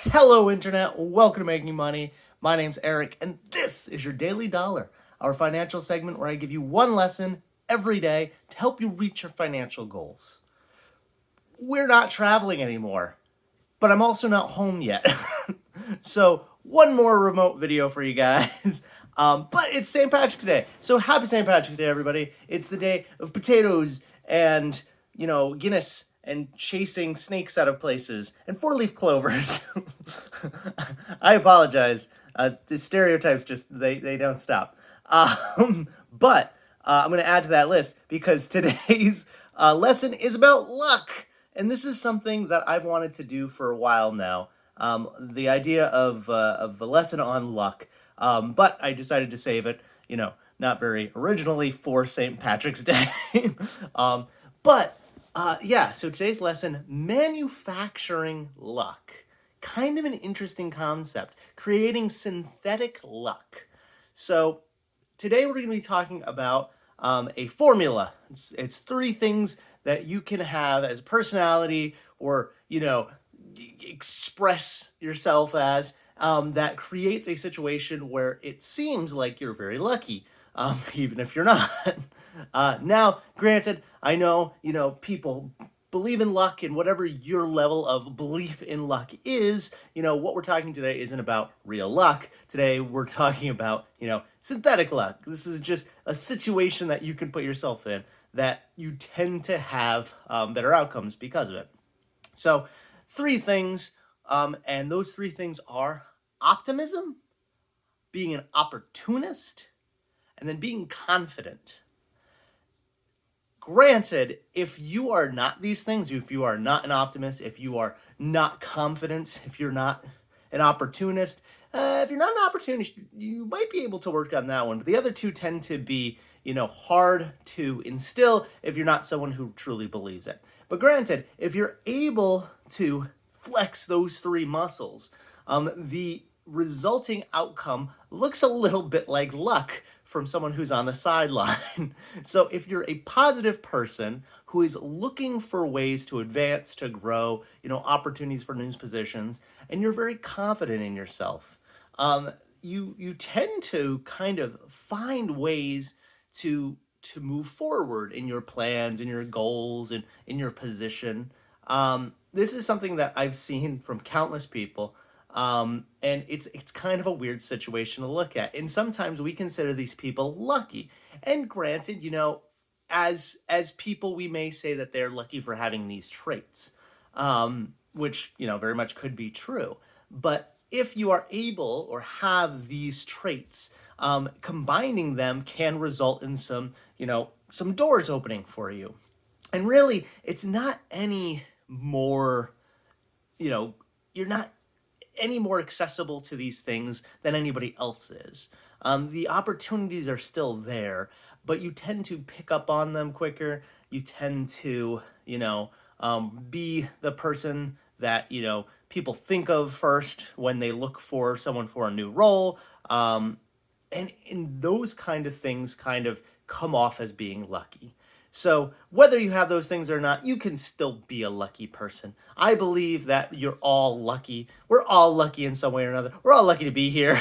Hello, Internet. Welcome to Making Money. My name's Eric, and this is your Daily Dollar, our financial segment where I give you one lesson every day to help you reach your financial goals. We're not traveling anymore, but I'm also not home yet. So, one more remote video for you guys. But it's St. Patrick's Day. So, happy St. Patrick's Day, everybody. It's the day of potatoes and, Guinness and chasing snakes out of places and four-leaf clovers. I apologize. The stereotypes they don't stop. But I'm going to add to that list because today's lesson is about luck. And this is something that I've wanted to do for a while now. The idea of a lesson on luck. But I decided to save it, not very originally for St. Patrick's Day. So today's lesson, manufacturing luck. Kind of an interesting concept, creating synthetic luck. So today we're going to be talking about a formula. It's three things that you can have as a personality or, express yourself as that creates a situation where it seems like you're very lucky, even if you're not. Now, granted, I know, people believe in luck, and whatever your level of belief in luck is, what we're talking today isn't about real luck. Today, we're talking about, synthetic luck. This is just a situation that you can put yourself in that you tend to have better outcomes because of it. So, three things, and those three things are optimism, being an opportunist, and then being confident. Granted, if you are not these things, if you are not an optimist, if you are not confident, if you're not an opportunist, if you're not an opportunist, you might be able to work on that one. But the other two tend to be, hard to instill if you're not someone who truly believes it. But granted, if you're able to flex those three muscles, the resulting outcome looks a little bit like luck from someone who's on the sideline. So if you're a positive person who is looking for ways to advance, to grow, opportunities for new positions, and you're very confident in yourself, you tend to kind of find ways to move forward in your plans, in your goals, and in your position. This is something that I've seen from countless people. And it's kind of a weird situation to look at. And sometimes we consider these people lucky. And granted, as people, we may say that they're lucky for having these traits, which, very much could be true. But if you are able or have these traits, combining them can result in some doors opening for you. And really, it's not any more, you're not any more accessible to these things than anybody else is. The opportunities are still there, but you tend to pick up on them quicker. You tend to, be the person that, people think of first when they look for someone for a new role. And those kind of things kind of come off as being lucky. So whether you have those things or not, you can still be a lucky person. I believe that you're all lucky. We're all lucky in some way or another. We're all lucky to be here.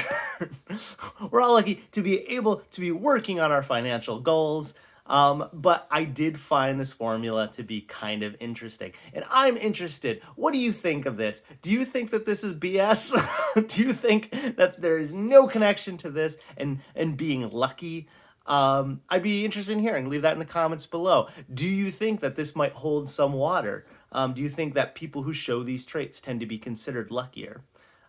We're all lucky to be able to be working on our financial goals. But I did find this formula to be kind of interesting. And I'm interested. What do you think of this? Do you think that this is BS? Do you think that there is no connection to this and being lucky? I'd be interested in hearing. Leave that in the comments below. Do you think that this might hold some water? Do you think that people who show these traits tend to be considered luckier?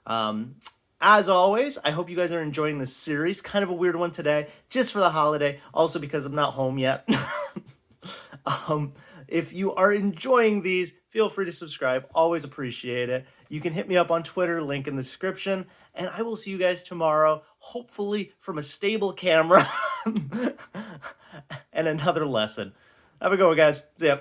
As always, I hope you guys are enjoying this series. Kind of a weird one today, just for the holiday. Also because I'm not home yet. If you are enjoying these, feel free to subscribe. Always appreciate it. You can hit me up on Twitter, link in the description. And I will see you guys tomorrow, hopefully from a stable camera and another lesson. Have a good one, guys. See ya.